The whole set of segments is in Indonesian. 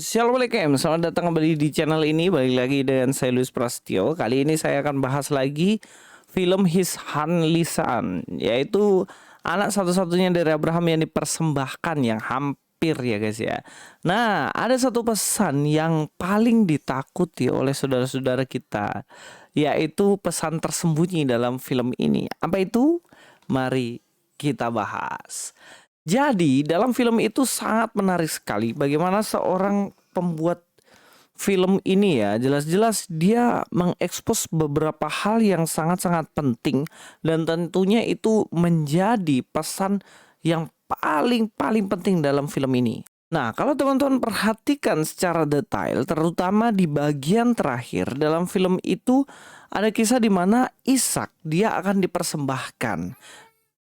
Assalamualaikum, selamat datang kembali di channel ini. Balik lagi dengan saya Luis Prasetyo. Kali ini saya akan bahas lagi film His Han Lisan, yaitu anak satu-satunya dari Abraham yang dipersembahkan, yang hampir ya guys ya. Nah, ada satu pesan yang paling ditakuti oleh saudara-saudara kita, yaitu pesan tersembunyi dalam film ini. Apa itu? Mari kita bahas. Jadi dalam film itu sangat menarik sekali bagaimana seorang pembuat film ini ya jelas-jelas dia mengekspos beberapa hal yang sangat-sangat penting, dan tentunya itu menjadi pesan yang paling penting dalam film ini. Nah, kalau teman-teman perhatikan secara detail, terutama di bagian terakhir dalam film itu ada kisah di mana Ishak dia akan dipersembahkan.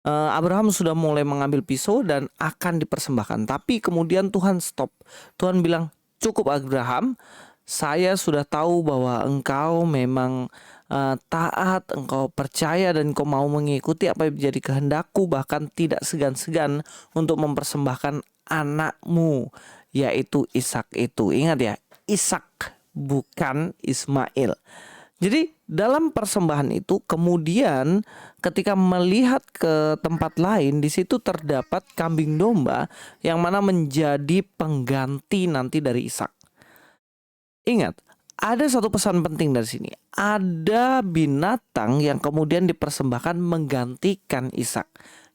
Abraham sudah mulai mengambil pisau dan akan dipersembahkan. Tapi kemudian Tuhan stop. Tuhan bilang, cukup Abraham, saya sudah tahu bahwa engkau memang taat, engkau percaya dan engkau mau mengikuti apa yang menjadi kehendakku, bahkan tidak segan-segan untuk mempersembahkan anakmu, yaitu Ishak itu. Ingat ya, Ishak bukan Ismail. Jadi dalam persembahan itu kemudian ketika melihat ke tempat lain, di situ terdapat kambing domba yang mana menjadi pengganti nanti dari Ishak. Ingat, ada satu pesan penting dari sini. Ada binatang yang kemudian dipersembahkan menggantikan Ishak.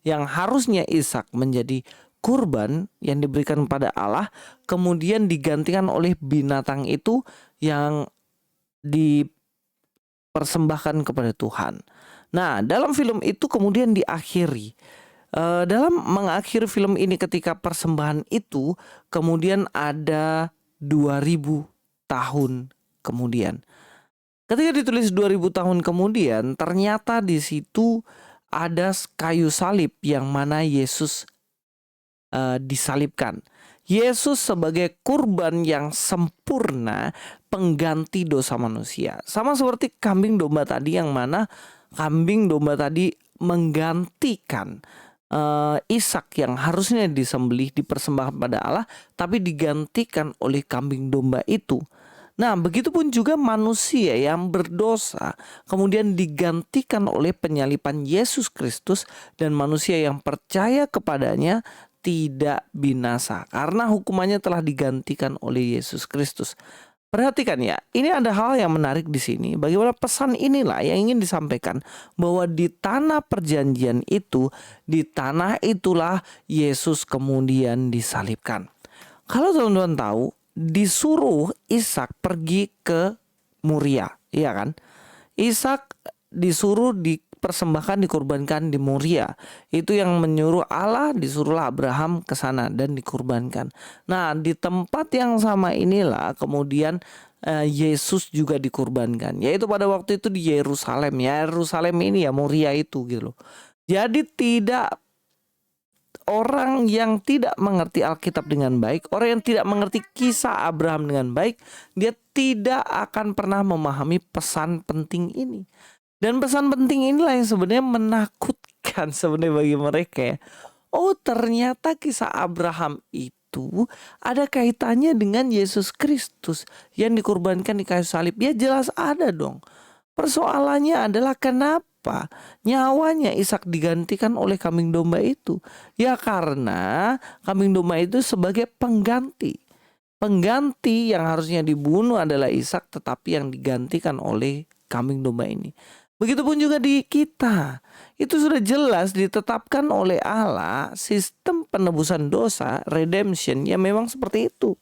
Yang harusnya Ishak menjadi kurban yang diberikan pada Allah, kemudian digantikan oleh binatang itu yang dipersembahkan kepada Tuhan. Nah, dalam film itu kemudian diakhiri. Dalam mengakhiri film ini ketika persembahan itu kemudian ada 2000 tahun kemudian. Ketika ditulis 2000 tahun kemudian, ternyata di situ ada kayu salib yang mana Yesus disalibkan. Yesus sebagai kurban yang sempurna, pengganti dosa manusia. Sama seperti kambing domba tadi, yang mana kambing domba tadi menggantikan Ishak yang harusnya disembelih, dipersembahkan pada Allah, tapi digantikan oleh kambing domba itu. Nah, begitupun juga manusia yang berdosa kemudian digantikan oleh penyaliban Yesus Kristus, dan manusia yang percaya kepadanya tidak binasa karena hukumannya telah digantikan oleh Yesus Kristus. Perhatikan ya, ini ada hal yang menarik di sini. Bagaimana pesan inilah yang ingin disampaikan, bahwa di tanah perjanjian itu, di tanah itulah Yesus kemudian disalibkan. Kalau teman-teman tahu, disuruh Ishak pergi ke Moria, iya kan? Ishak disuruh dipersembahkan, dikurbankan di Moria. Itu yang menyuruh Allah, disuruhlah Abraham ke sana dan dikurbankan. Nah, di tempat yang sama inilah kemudian Yesus juga dikurbankan, yaitu pada waktu itu di Yerusalem. Ya, Yerusalem ini ya Moria itu gitu loh. Jadi tidak, orang yang tidak mengerti Alkitab dengan baik, orang yang tidak mengerti kisah Abraham dengan baik, dia tidak akan pernah memahami pesan penting ini. Dan pesan penting inilah yang sebenarnya menakutkan sebenarnya bagi mereka ya. Oh, ternyata kisah Abraham itu ada kaitannya dengan Yesus Kristus yang dikorbankan di kayu salib. Ya jelas ada dong. Persoalannya adalah kenapa nyawanya Ishak digantikan oleh kambing domba itu? Ya karena kambing domba itu sebagai pengganti. Pengganti yang harusnya dibunuh adalah Ishak, tetapi yang digantikan oleh kambing domba ini. Begitupun juga di kita. Itu sudah jelas ditetapkan oleh Allah, sistem penebusan dosa, redemption, ya memang seperti itu.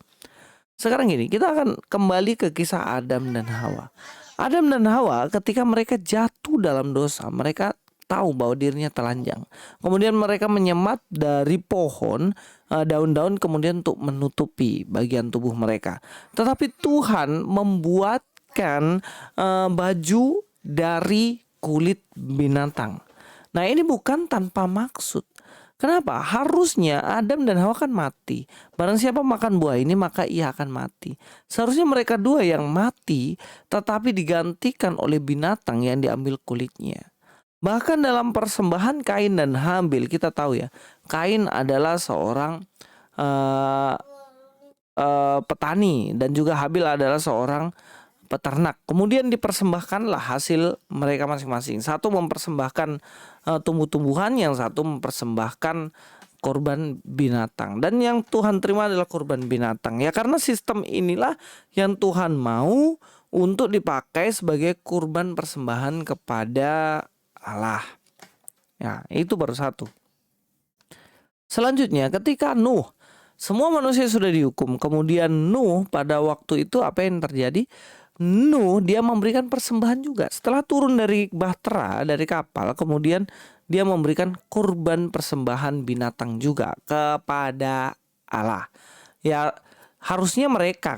Sekarang gini, kita akan kembali ke kisah Adam dan Hawa. Adam dan Hawa ketika mereka jatuh dalam dosa, mereka tahu bahwa dirinya telanjang. Kemudian mereka menyemat dari pohon daun-daun kemudian untuk menutupi bagian tubuh mereka. Tetapi Tuhan membuatkan baju dari kulit binatang. Nah, ini bukan tanpa maksud. Kenapa? Harusnya Adam dan Hawa kan mati. Barang siapa makan buah ini maka ia akan mati. Seharusnya mereka dua yang mati, tetapi digantikan oleh binatang yang diambil kulitnya. Bahkan dalam persembahan Kain dan Habil, kita tahu ya, Kain adalah seorang petani dan juga Habil adalah seorang peternak. Kemudian dipersembahkanlah hasil mereka masing-masing. Satu mempersembahkan tumbuh-tumbuhan, yang satu mempersembahkan korban binatang. Dan yang Tuhan terima adalah korban binatang. Ya karena sistem inilah yang Tuhan mau untuk dipakai sebagai kurban persembahan kepada Allah. Ya, itu baru satu. Selanjutnya ketika Nuh, semua manusia sudah dihukum. Kemudian Nuh pada waktu itu apa yang terjadi? Nuh dia memberikan persembahan juga. Setelah turun dari bahtera, dari kapal, kemudian dia memberikan kurban persembahan binatang juga kepada Allah. Ya harusnya mereka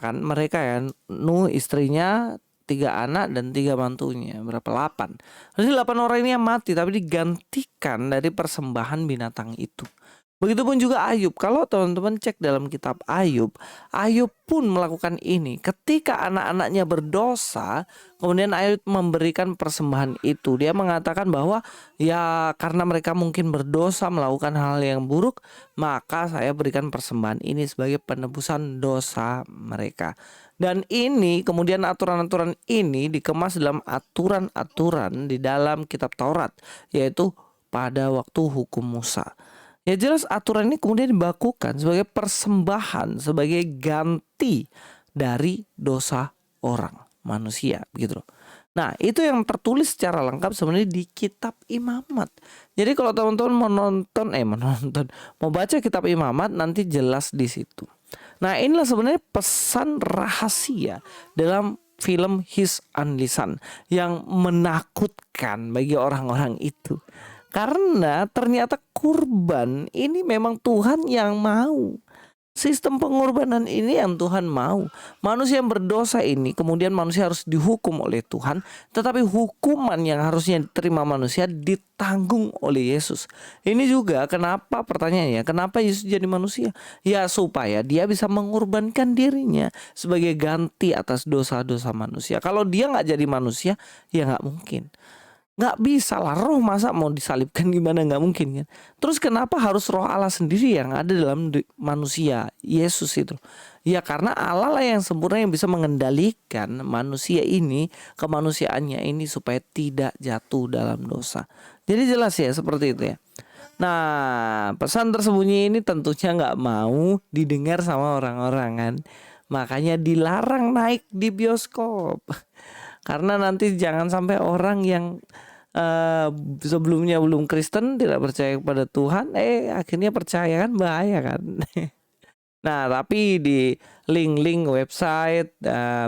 ya, Nuh istrinya, 3 anak dan 3 mantunya, berapa 8. Jadi 8 orang ini yang mati tapi digantikan dari persembahan binatang itu. Begitupun juga Ayub. Kalau teman-teman cek dalam kitab Ayub, Ayub pun melakukan ini. Ketika anak-anaknya berdosa, kemudian Ayub memberikan persembahan itu. Dia mengatakan bahwa ya karena mereka mungkin berdosa melakukan hal yang buruk, maka saya berikan persembahan ini sebagai penebusan dosa mereka. Dan ini kemudian aturan-aturan ini dikemas dalam aturan-aturan di dalam kitab Taurat, yaitu pada waktu hukum Musa. Ya jelas aturan ini kemudian dibakukan sebagai persembahan, sebagai ganti dari dosa orang, manusia, begitu loh. Nah, itu yang tertulis secara lengkap sebenarnya di kitab Imamat. Jadi kalau teman-teman mau baca kitab Imamat, nanti jelas di situ. Nah, inilah sebenarnya pesan rahasia dalam film His Unlisan yang menakutkan bagi orang-orang itu. Karena ternyata kurban ini memang Tuhan yang mau. Sistem pengorbanan ini yang Tuhan mau. Manusia yang berdosa ini kemudian manusia harus dihukum oleh Tuhan. Tetapi hukuman yang harusnya diterima manusia ditanggung oleh Yesus. Ini juga kenapa pertanyaannya, kenapa Yesus jadi manusia? Ya supaya dia bisa mengorbankan dirinya sebagai ganti atas dosa-dosa manusia. Kalau dia gak jadi manusia, ya gak mungkin. Nggak bisa lah, roh masa mau disalibkan gimana, nggak mungkin kan. Terus kenapa harus roh Allah sendiri yang ada dalam manusia Yesus itu? Ya karena Allah lah yang sempurna yang bisa mengendalikan manusia ini, kemanusiaannya ini supaya tidak jatuh dalam dosa. Jadi jelas ya seperti itu ya. Nah pesan tersembunyi ini tentunya nggak mau didengar sama orang-orang kan. Makanya dilarang naik di bioskop. Karena nanti jangan sampai orang yang sebelumnya belum Kristen, tidak percaya kepada Tuhan, akhirnya percaya, kan bahaya kan. Nah tapi di link-link website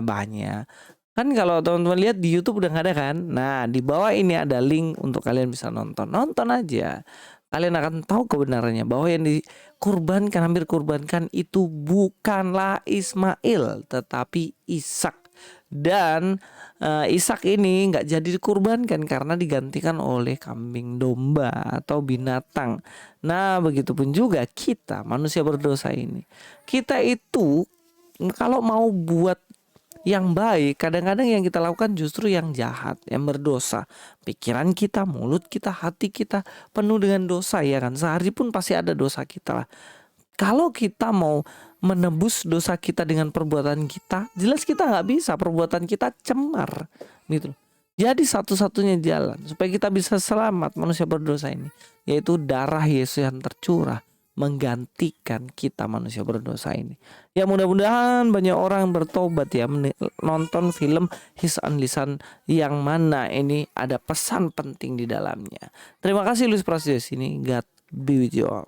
banyak. Kan kalau teman-teman lihat di YouTube udah gak ada kan. Nah di bawah ini ada link untuk kalian bisa nonton. Nonton aja. Kalian akan tahu kebenarannya bahwa yang dikurbankan, hampir kurbankan itu bukanlah Ismail tetapi Ishak. Dan Ishak ini nggak jadi dikurbankan karena digantikan oleh kambing domba atau binatang. Nah begitupun juga kita manusia berdosa ini. Kita itu kalau mau buat yang baik, kadang-kadang yang kita lakukan justru yang jahat, yang berdosa. Pikiran kita, mulut kita, hati kita penuh dengan dosa ya kan. Sehari pun pasti ada dosa kita lah. Kalau kita mau menebus dosa kita dengan perbuatan kita, jelas kita nggak bisa, perbuatan kita cemar gitu. Jadi satu-satunya jalan supaya kita bisa selamat manusia berdosa ini, yaitu darah Yesus yang tercurah menggantikan kita manusia berdosa ini. Ya mudah-mudahan banyak orang bertobat ya, nonton film His Unlisan yang mana ini ada pesan penting di dalamnya. Terima kasih Luis Prasetyo sini. God be with you all.